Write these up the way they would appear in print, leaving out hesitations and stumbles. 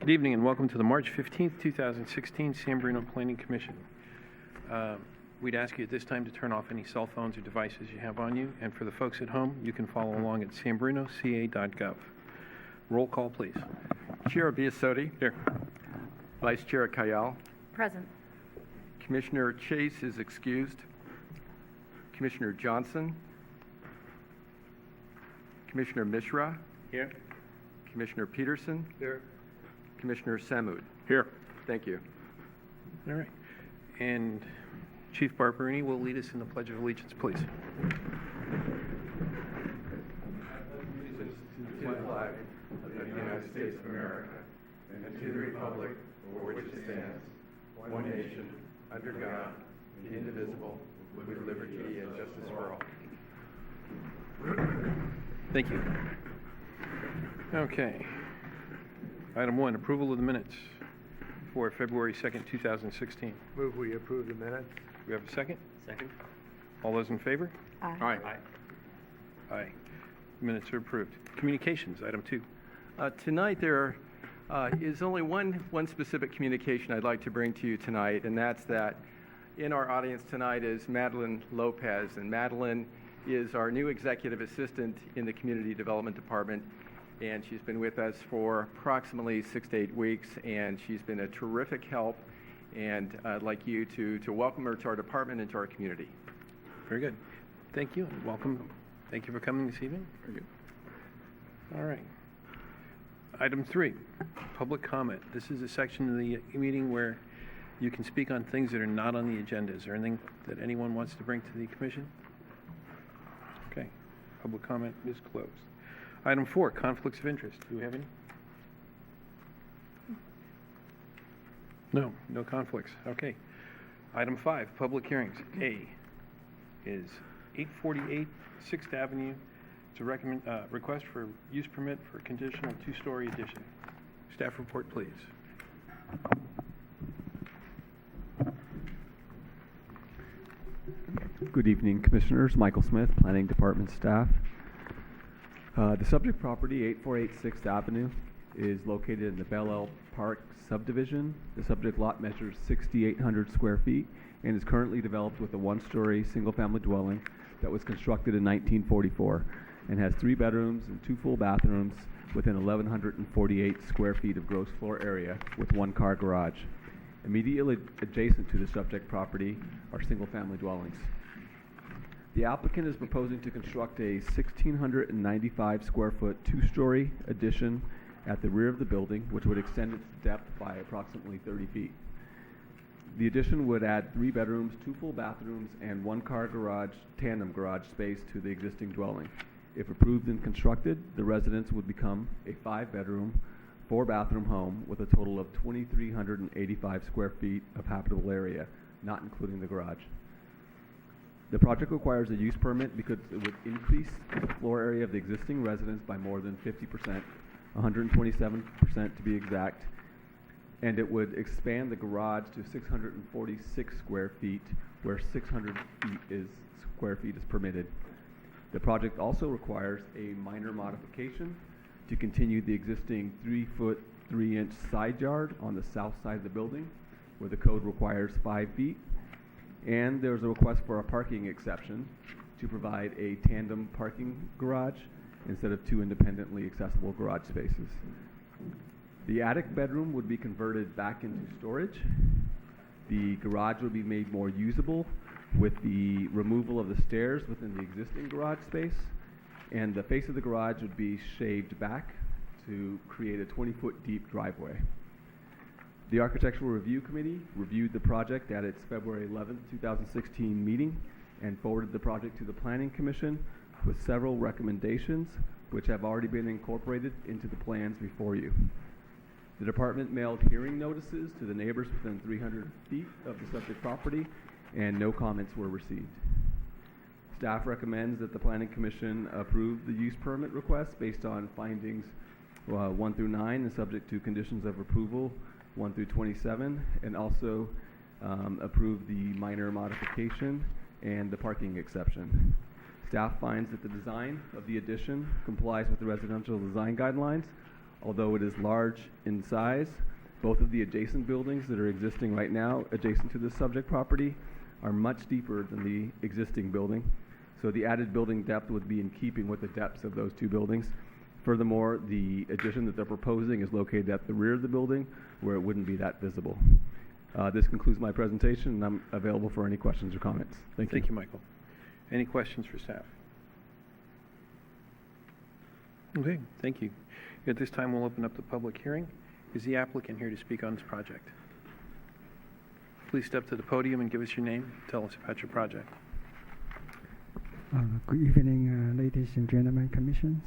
Good evening and welcome to the March 15th, 2016 San Bruno Planning Commission. We'd ask you at this time to turn off any cell phones or devices you have on you, and for the folks at home, you can follow along at sanbrunoca.gov. Roll call, please. Chair Biasotti. Here. Vice Chair Kayal. Present. Commissioner Chase is excused. Commissioner Johnson. Commissioner Mishra. Here. Commissioner Peterson. Here. Commissioner Samud. Here. Thank you. All right. And Chief Barberini will lead us in the Pledge of Allegiance, please. To the flag of the United States of America and to the republic for which it stands, one nation, under God, indivisible, with liberty and justice for all. Thank you. Okay. Item 1, approval of the minutes for February 2nd, 2016. Move we approve the minutes. We have a second? Second. All those in favor? Aye. Aye. Aye. Minutes are approved. Communications, item 2. Tonight there is only one specific communication I'd like to bring to you tonight, and that's that in our audience tonight is Madeline Lopez, and Madeline is our new executive assistant in the Community Development Department, and she's been with us for approximately 6 to 8 weeks, and she's been a terrific help, and I'd like you to welcome her to our department and to our community. Very good. Thank you and welcome. Thank you for coming this evening. Very good. All right. Item 3, public comment. This is a section of the meeting where you can speak on things that are not on the agenda. Is there anything that anyone wants to bring to the commission? Okay. Public comment is closed. Item 4, conflicts of interest. Do we have any? No conflicts. Okay. Item 5, public hearings. A is 848 6th Avenue. It's a request for use permit for a conditional 2-story addition. Staff report, please. Good evening, Commissioners. Michael Smith, Planning Department staff. The subject property, 848 6th Avenue, is located in the Belle Isle Park subdivision. The subject lot measures 6,800 square feet and is currently developed with a 1-story single-family dwelling that was constructed in 1944 and has 3 bedrooms and 2 full bathrooms within 1,148 square feet of gross floor area with 1-car garage. Immediately adjacent to the subject property are single-family dwellings. The applicant is proposing to construct a 1,695 square foot 2-story addition at the rear of the building, which would extend its depth by approximately 30 feet. The addition would add 3 bedrooms, 2 full bathrooms, and 1-car garage, tandem garage space to the existing dwelling. If approved and constructed, the residence would become a 5-bedroom, 4-bathroom home with a total of 2,385 square feet of habitable area, not including the garage. The project requires a use permit because it would increase the floor area of the existing residence by more than 50%, 127% to be exact, and it would expand the garage to 646 square feet, where 600 square feet is permitted. The project also requires a minor modification to continue the existing 3-foot 3-inch side yard on the south side of the building, where the code requires 5 feet. And there's a request for a parking exception to provide a tandem parking garage instead of 2 independently accessible garage spaces. The attic bedroom would be converted back into storage. The garage would be made more usable with the removal of the stairs within the existing garage space, and the face of the garage would be shaved back to create a 20-foot deep driveway. The Architectural Review Committee reviewed the project at its February 11, 2016 meeting and forwarded the project to the Planning Commission with several recommendations which have already been incorporated into the plans before you. The department mailed hearing notices to the neighbors within 300 feet of the subject property, and no comments were received. Staff recommends that the Planning Commission approve the use permit request based on findings 1 through 9 and subject to conditions of approval 1 through 27, and also approve the minor modification and the parking exception. Staff finds that the design of the addition complies with the residential design guidelines Although it is large in size, both of the adjacent buildings that are existing right now, adjacent to the subject property, are much deeper than the existing building. So the added building depth would be in keeping with the depths of those two buildings. Furthermore, the addition that they're proposing is located at the rear of the building, where it wouldn't be that visible. This concludes my presentation, and I'm available for any questions or comments. Thank you. Thank you, Michael. Any questions for staff? Okay, thank you. At this time, we'll open up the public hearing. Is the applicant here to speak on this project? Please step to the podium and give us your name. Tell us about your project. Good evening, ladies and gentlemen, commissions,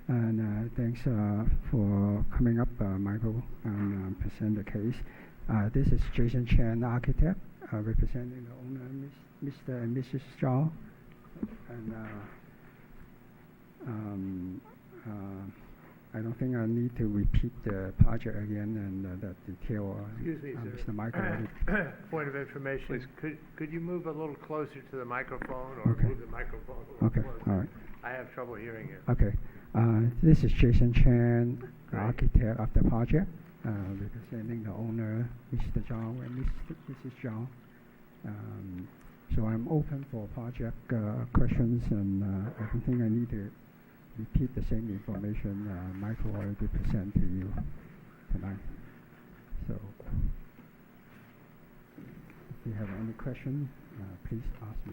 and thanks for coming up, Michael, and present the case. This is Jason Chen, architect, representing the owner, Mr. and Mrs. Zhao. And I don't think I need to repeat the project again and the detail. Excuse me, sir. Mr. Michael. Point of information. Please. Could you move a little closer to the microphone or Okay. move the microphone a little Okay, closer? all right. I have trouble hearing you. Okay. This is Jason Chen, Right. architect of the project, representing the owner, Mr. Zhao and Mrs. Zhao. So I'm open for project questions, and I don't think I need to repeat the same information Michael already presented to you tonight. So if you have any question, please ask me.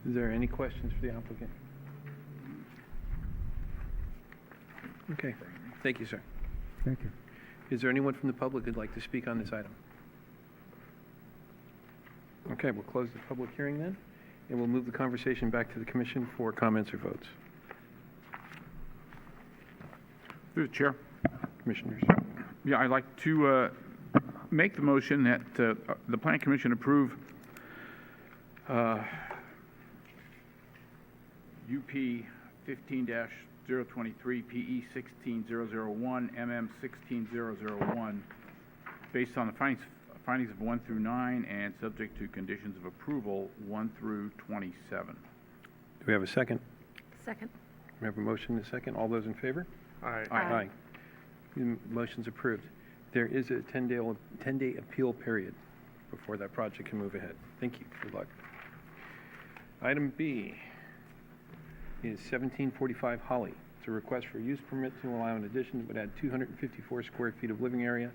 Is there any questions for the applicant? Okay, thank you, sir. Thank you. Is there anyone from the public who'd like to speak on this item? Okay, we'll close the public hearing then, and we'll move the conversation back to the commission for comments or votes. Through the chair. Commissioners. Yeah, I'd like to make the motion that the Planning Commission approve UP 15-023, PE 16001, MM 16001, based on the findings of 1 through 9 and subject to conditions of approval 1 through 27. Do we have a second? Second. We have a motion and a second. All those in favor? All right. Aye. The motion's approved. There is a 10-day appeal period before that project can move ahead. Thank you. Good luck. Item B is 1745 Holly. It's a request for a use permit to allow an addition that would add 254 square feet of living area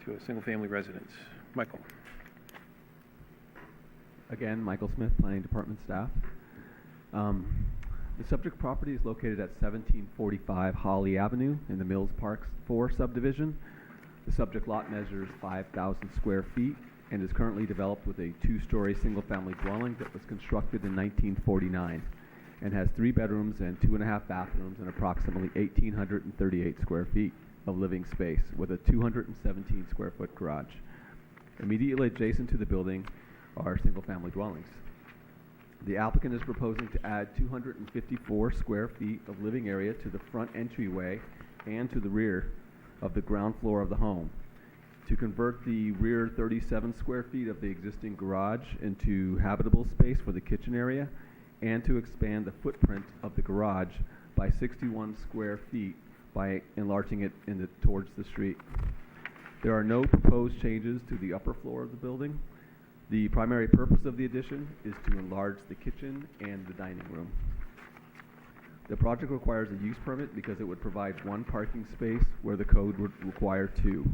to a single-family residence. Michael. Again, Michael Smith, Planning Department staff. The subject property is located at 1745 Holly Avenue in the Mills Park 4 subdivision. The subject lot measures 5,000 square feet and is currently developed with a 2-story single-family dwelling that was constructed in 1949 and has 3 bedrooms and 2.5 bathrooms and approximately 1,838 square feet of living space with a 217 square foot garage. Immediately adjacent to the building are single-family dwellings. The applicant is proposing to add 254 square feet of living area to the front entryway and to the rear of the ground floor of the home. To convert the rear 37 square feet of the existing garage into habitable space for the kitchen area, and to expand the footprint of the garage by 61 square feet by enlarging it towards the street. There are no proposed changes to the upper floor of the building. The primary purpose of the addition is to enlarge the kitchen and the dining room. The project requires a use permit because it would provide 1 parking space where the code would require 2.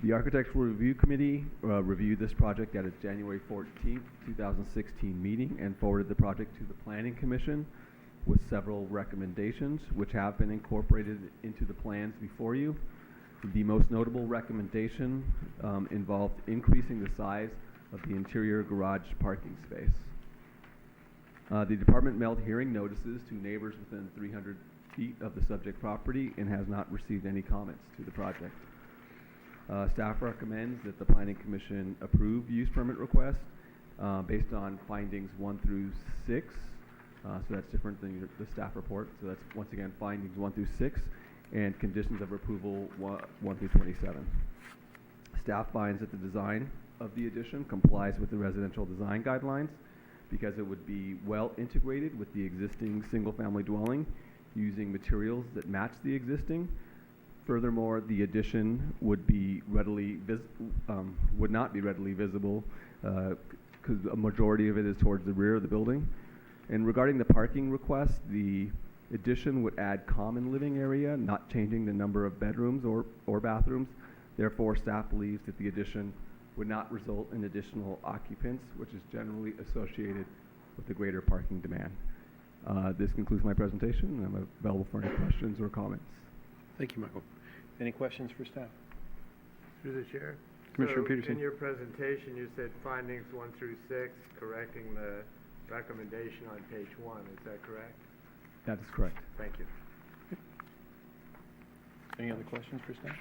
The Architectural Review Committee reviewed this project at its January 14th, 2016 meeting and forwarded the project to the Planning Commission with several recommendations which have been incorporated into the plans before you. The most notable recommendation involved increasing the size of the interior garage parking space. The department mailed hearing notices to neighbors within 300 feet of the subject property and has not received any comments to the project. Staff recommends that the Planning Commission approve use permit request based on findings 1 through 6. So that's different than the staff report. So that's, once again, findings 1 through 6. And conditions of approval 1 through 27. Staff finds that the design of the addition complies with the residential design guidelines because it would be well integrated with the existing single-family dwelling using materials that match the existing. Furthermore, the addition would not be readily visible because a majority of it is towards the rear of the building. And regarding the parking request, the addition would add common living area, not changing the number of bedrooms or bathrooms. Therefore, staff believes that the addition would not result in additional occupants, which is generally associated with the greater parking demand. This concludes my presentation, and I'm available for any questions or comments. Thank you, Michael. Any questions for staff? Through the chair. Commissioner So Peterson. in your presentation, you said findings 1 through 6, correcting the recommendation on page 1. Is that correct? That is correct. Thank you. Any other questions for staff?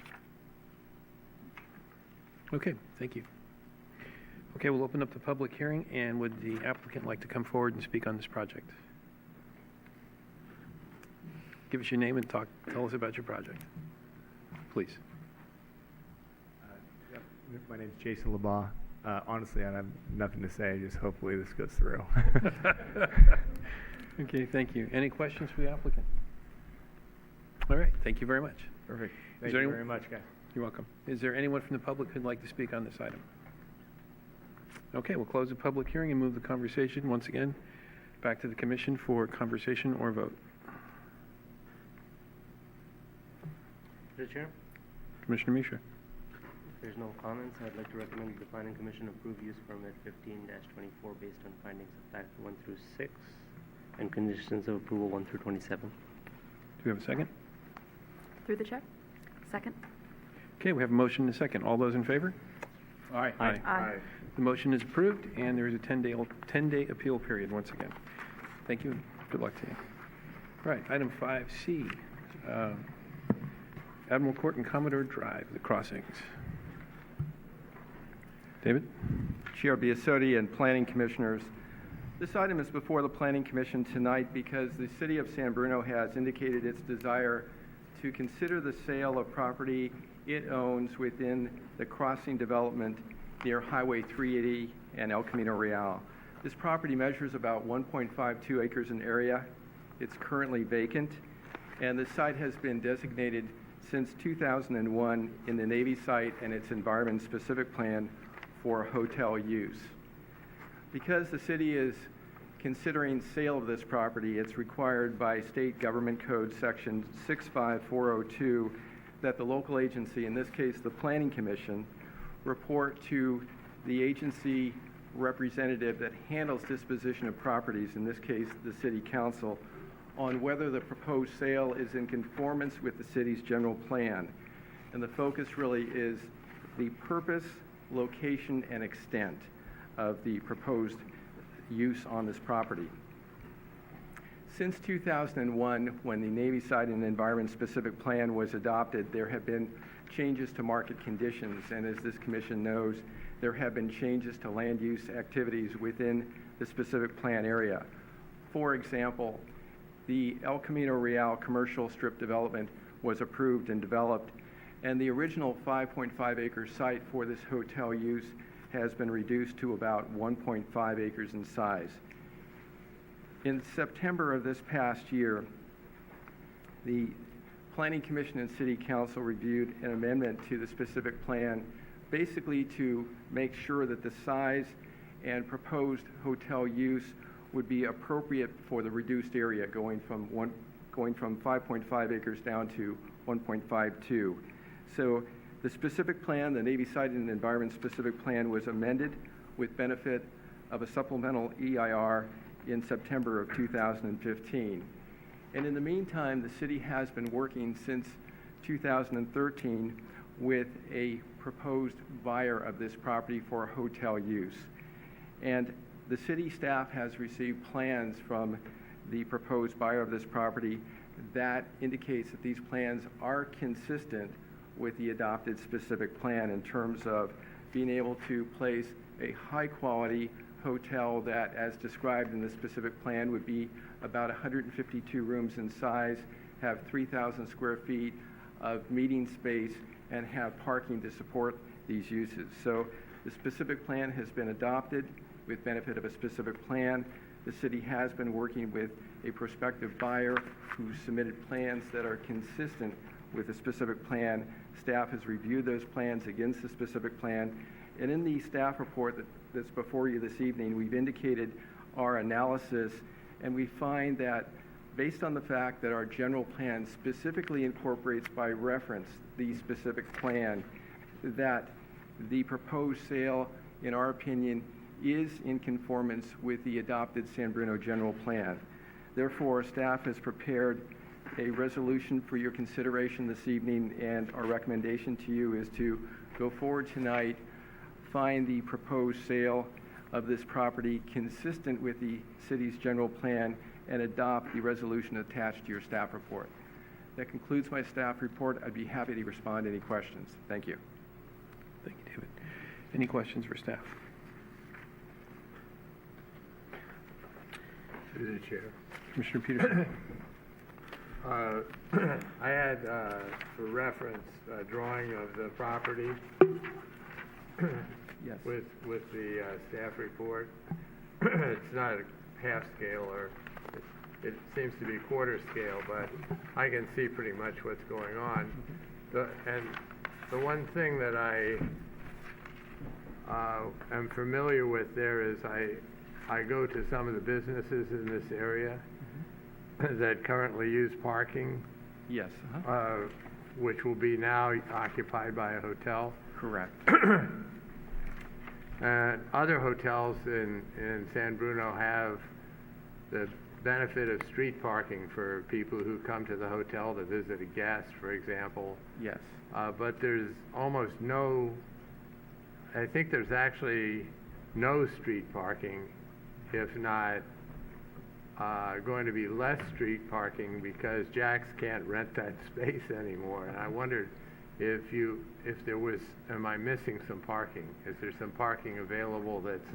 Okay, thank you. Okay, we'll open up the public hearing, and would the applicant like to come forward and speak on this project? Give us your name and tell us about your project, please. Yep. My name's Jason LeBas. Honestly, I have nothing to say. Just hopefully this goes through. Okay, thank you. Any questions for the applicant? All right, thank you very much. Perfect. Is Thank there you any- very much, guys. You're welcome. Is there anyone from the public who'd like to speak on this item? Okay, we'll close the public hearing and move the conversation once again back to the commission for conversation or vote. Mr. Chair, Commissioner Misha. if there's no comments, I'd like to recommend the Planning Commission approve use permit 15-24 based on findings of fact 1 through 6 and conditions of approval 1 through 27. Do we have a second? Through the chair. Second. Okay, we have a motion and a second. All those in favor? Aye. Aye. The motion is approved, and there is a 10-day appeal period once again. Thank you, and good luck to you. All right, item 5C, Admiral Court and Commodore Drive, the crossings. David? Chair Biasotti and Planning Commissioners, this item is before the Planning Commission tonight because the City of San Bruno has indicated its desire to consider the sale of property it owns within the crossing development near Highway 380 and El Camino Real. This property measures about 1.52 acres in area. It's currently vacant, and the site has been designated since 2001 in the Navy site and its environment-specific plan for hotel use. Because the city is considering sale of this property, it's required by State Government Code Section 65402 that the local agency, in this case the Planning Commission, report to the agency representative that handles disposition of properties, in this case the City Council, on whether the proposed sale is in conformance with the city's general plan. And the focus really is the purpose, location, and extent of the proposed use on this property. Since 2001, when the Navy Site and Environment Specific Plan was adopted, there have been changes to market conditions, and as this commission knows, there have been changes to land use activities within the specific plan area. For example, the El Camino Real commercial strip development was approved and developed, and the original 5.5 acre site for this hotel use has been reduced to about 1.5 acres in size. In September of this past year, the Planning Commission and City Council reviewed an amendment to the specific plan, basically to make sure that the size and proposed hotel use would be appropriate for the reduced area, going from 5.5 acres down to 1.52. So the specific plan, the Navy Site and Environment Specific Plan, was amended with benefit of a supplemental EIR in September of 2015. And in the meantime, the city has been working since 2013 with a proposed buyer of this property for hotel use. And the city staff has received plans from the proposed buyer of this property that indicates that these plans are consistent with the adopted specific plan in terms of being able to place a high-quality hotel that, as described in the specific plan, would be about 152 rooms in size, have 3,000 square feet of meeting space, and have parking to support these uses. So the specific plan has been adopted with benefit of a specific plan. the city has been working with a prospective buyer who submitted plans that are consistent with a specific plan. Staff has reviewed those plans against the specific plan. And in the staff report that's before you this evening, we've indicated our analysis, and we find that based on the fact that our general plan specifically incorporates by reference the specific plan, that the proposed sale, in our opinion, is in conformance with the adopted San Bruno general plan. Therefore, staff has prepared a resolution for your consideration this evening, and our recommendation to you is to go forward tonight, find the proposed sale of this property consistent with the city's general plan, and adopt the resolution attached to your staff report. That concludes my staff report. I'd be happy to respond to any questions. Thank you. Thank you, David. Any questions for staff? Through the chair. Commissioner Peterson? I had, for reference, a drawing of the property Yes. with the staff report. It's not a half scale, or it seems to be quarter scale, but I can see pretty much what's going on. And the one thing that I am familiar with there is I go to some of the businesses in this area that currently use parking, Yes. which will be now occupied by a hotel. Correct. And other hotels in San Bruno have the benefit of street parking for people who come to the hotel to visit a guest, for example. Yes. But there's almost no, I think there's actually no street parking, if not going to be less street parking, because Jack's can't rent that space anymore. And I wondered if there was, am I missing some parking? Is there some parking available that's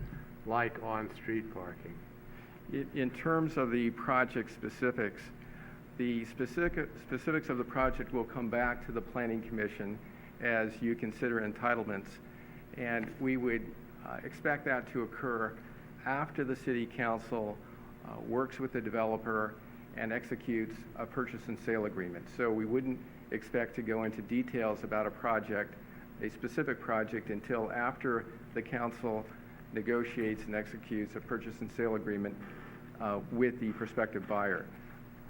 like on-street parking? In terms of the project specifics, the specifics of the project will come back to the Planning Commission as you consider entitlements, and we would expect that to occur after the City Council works with the developer and executes a purchase and sale agreement. So we wouldn't expect to go into details about a specific project, until after the council negotiates and executes a purchase and sale agreement with the prospective buyer.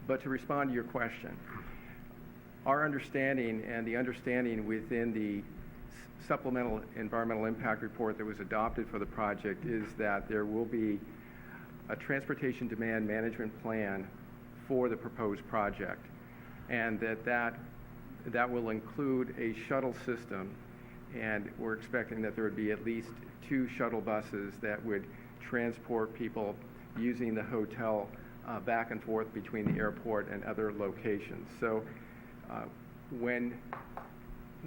But to respond to your question, our understanding and the understanding within the supplemental environmental impact report that was adopted for the project is that there will be a transportation demand management plan for the proposed project, and that will include a shuttle system, and we're expecting that there would be at least 2 shuttle buses that would transport people using the hotel back and forth between the airport and other locations. So when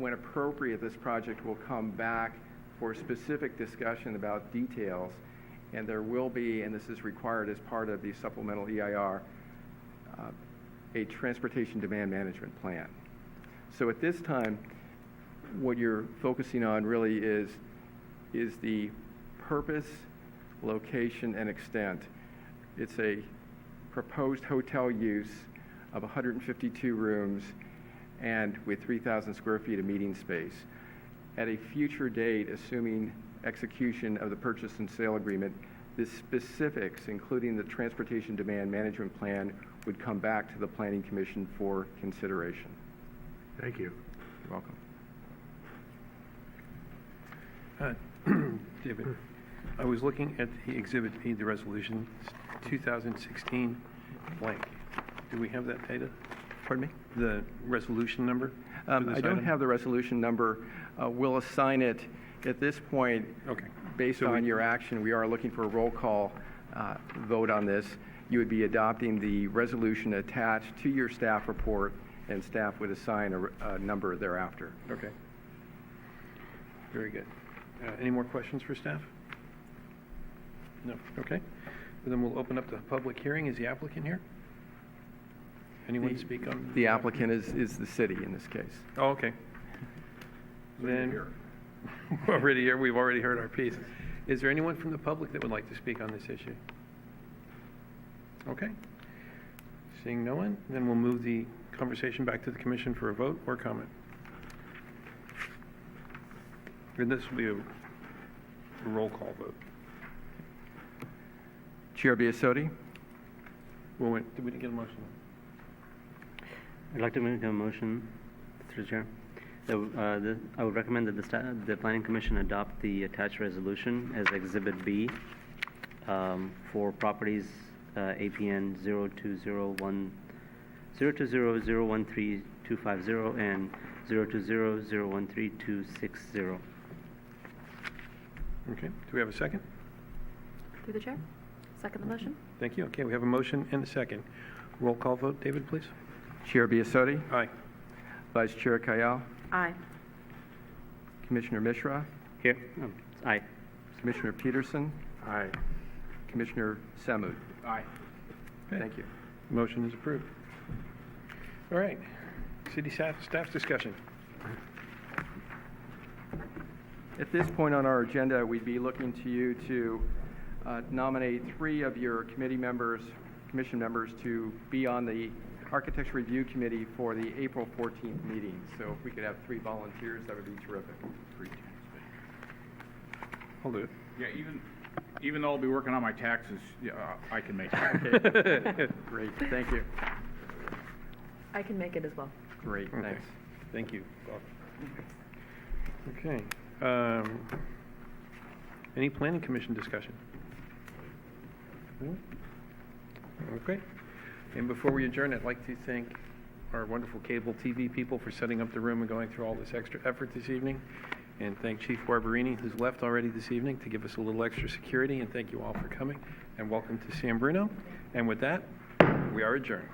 appropriate, this project will come back for specific discussion about details, and there will be, and this is required as part of the supplemental EIR, a transportation demand management plan. So at this time, what you're focusing on really is the purpose, location, and extent. It's a proposed hotel use of 152 rooms and with 3,000 square feet of meeting space. At a future date, assuming execution of the purchase and sale agreement, the specifics, including the transportation demand management plan, would come back to the Planning Commission for consideration. Thank you. You're welcome. David, I was looking at the Exhibit B, the resolution, 2016 blank. Do we have that data? Pardon me? The resolution number? for this I don't item? have the resolution number. We'll assign it at this point. Okay. Based So on we- your action. We are looking for a roll call vote on this. You would be adopting the resolution attached to your staff report, and staff would assign a number thereafter. Okay. Very good. Any more questions for staff? No. Okay. Then we'll open up the public hearing. Is the applicant here? Anyone speak on? The applicant is the city in this case. Oh, okay. Then, we're already here. We've already heard our piece. Is there anyone from the public that would like to speak on this issue? Okay. Seeing no one, then we'll move the conversation back to the commission for a vote or comment. And this will be a roll call vote. Chair Biasotti? Well, wait, did we get a motion? I'd like to make a motion, through the chair. I would recommend that the planning commission adopt the attached resolution as Exhibit B for properties APN 020013250 and 020013260. Okay, do we have a second? Through the chair. Second the motion. Thank you. Okay, we have a motion and a second. Roll call vote, David, please. Chair Biasotti? Aye. Vice Chair Kayal? Aye. Commissioner Mishra? Here. Aye. Commissioner Peterson? Aye. Commissioner Samud? Aye. Okay. Thank you. Motion is approved. All right, city staff's discussion. At this point on our agenda, we'd be looking to you to nominate 3 of your commission members to be on the Architecture Review Committee for the April 14th meeting. So if we could have 3 volunteers, that would be terrific. I'll do it. Yeah, even though I'll be working on my taxes, I can make it. Okay. Great, thank you. I can make it as well. Great, Okay. thanks. Thank you, Bob. Okay. Any planning commission discussion? No? Okay. And before we adjourn, I'd like to thank our wonderful cable TV people for setting up the room and going through all this extra effort this evening. And thank Chief Barberini, who's left already this evening, to give us a little extra security. And thank you all for coming. And welcome to San Bruno. And with that, we are adjourned.